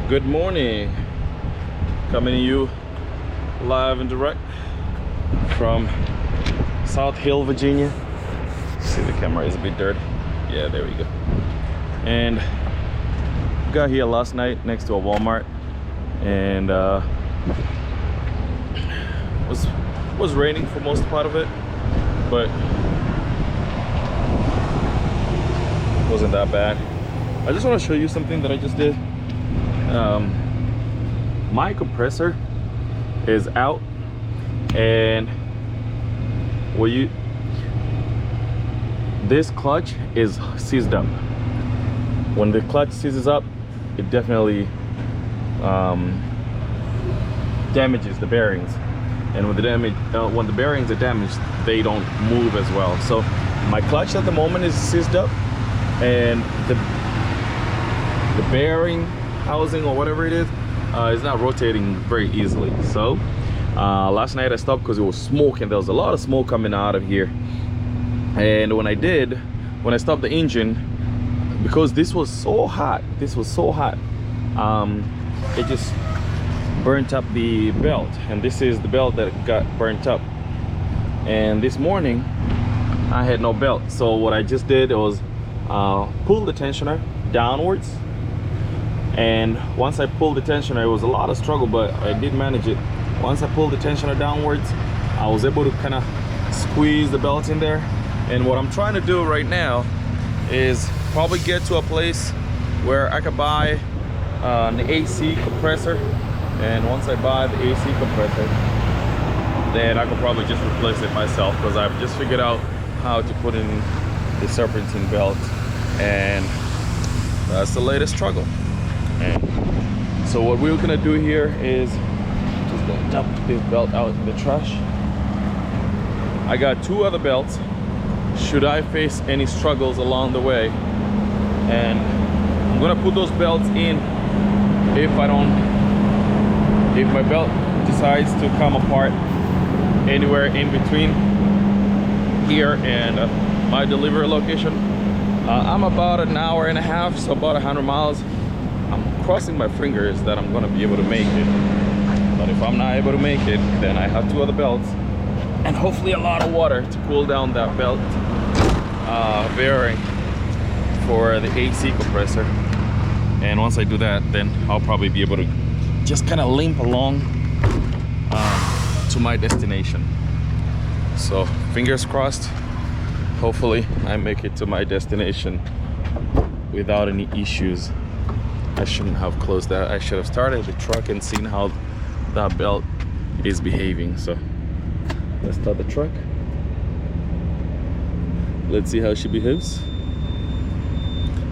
Good morning, coming to you live and direct from South Hill, Virginia. See, the camera is a bit dirty. Yeah, there we go. And got here last night next to a Walmart, and was raining for most part of it, but wasn't that bad. I just want to show you something that I just did. My compressor is out, and this clutch is seized up. When the clutch seizes up, it definitely damages the bearings, and when the bearings are damaged, they don't move as well. So my clutch at the moment is seized up, and the bearing housing or whatever it is not rotating very easily. So last night I stopped because it was smoking. There was a lot of smoke coming out of here, and when I stopped the engine, because this was so hot, it just burnt up the belt, and this is the belt that got burnt up. And this morning I had no belt, so what I just did was pull the tensioner downwards. And once I pulled the tensioner, it was a lot of struggle, but I did manage it. Once I pulled the tensioner downwards, I was able to kind of squeeze the belt in there. And what I'm trying to do right now is probably get to a place where I could buy an AC compressor. And once I buy the AC compressor, then I could probably just replace it myself, because I've just figured out how to put in the serpentine belt, and that's the latest struggle. And so what we're gonna do here is just gonna dump this belt out in the trash. I got two other belts should I face any struggles along the way, and I'm gonna put those belts in if my belt decides to come apart anywhere in between here and my delivery location. I'm about an hour and a half, so about 100 miles. I'm crossing my fingers that I'm gonna be able to make it, but if I'm not able to make it, then I have two other belts and hopefully a lot of water to cool down that belt bearing for the AC compressor. And once I do that, then I'll probably be able to just kind of limp along to my destination. So fingers crossed, hopefully I make it to my destination without any issues. I shouldn't have closed that. I should have started the truck and seen how that belt is behaving. So let's start the truck. Let's see how she behaves,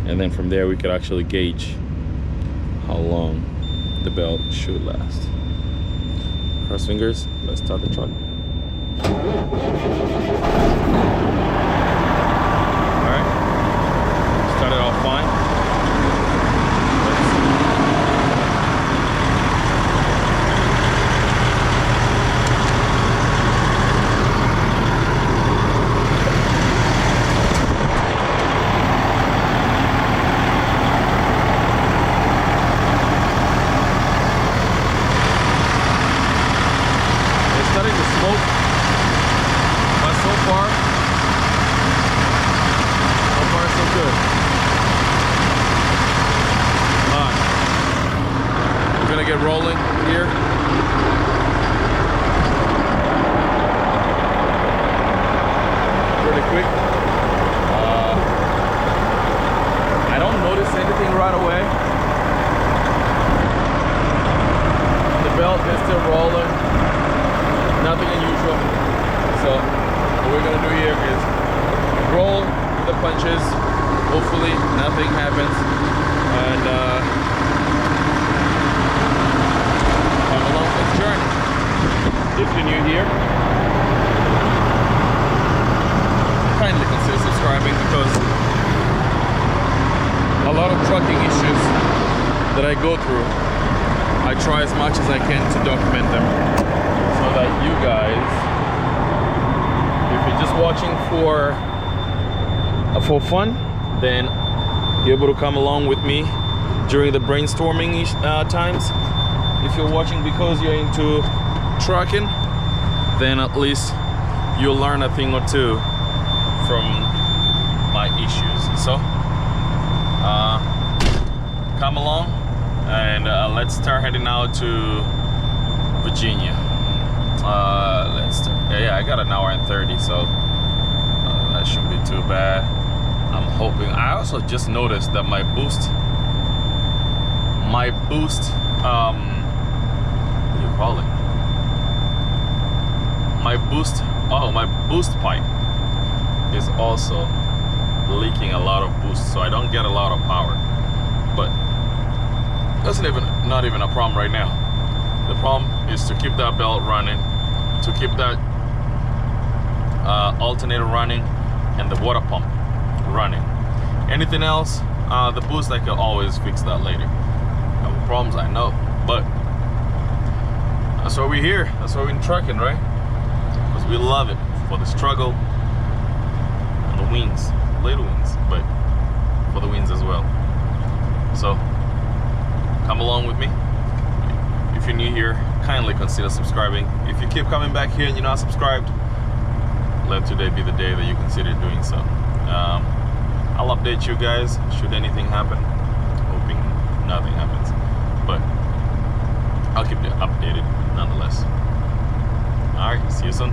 and then from there we could actually gauge how long the belt should last. Cross fingers. Let's start the truck. All right, started off fine. Get rolling here. Pretty quick. I don't notice anything right away. The belt is still rolling. Nothing unusual. So what we're gonna do here is roll the punches. Hopefully nothing happens, and along this journey. If you're new here, kindly consider subscribing, because a lot of trucking issues that I go through, I try as much as I can to document them, so that you guys, if you're just watching for fun, then you're able to come along with me during the brainstorming times. If you're watching because you're into trucking, then at least you'll learn a thing or two from my issues. So come along and let's start heading out to Virginia. Let's start. Yeah, I got an hour and 30, so that shouldn't be too bad. I'm hoping. I also just noticed that my boost what do you call it? My boost pipe is also leaking a lot of boost, so I don't get a lot of power. But that's not even a problem right now. The problem is to keep that belt running, to keep that alternator running, and the water pump running. Anything else, the boost, I can always fix that later. Couple problems, I know, but that's why we're here. That's why we're in trucking, right? Because we love it for the struggle and the wins, little wins, but for the wins as well. So come along with me. If you're new here, kindly consider subscribing. If you keep coming back here and you're not subscribed, let today be the day that you consider doing so. I'll update you guys should anything happen. Hoping nothing happens, but I'll keep you updated nonetheless. All right, see you soon.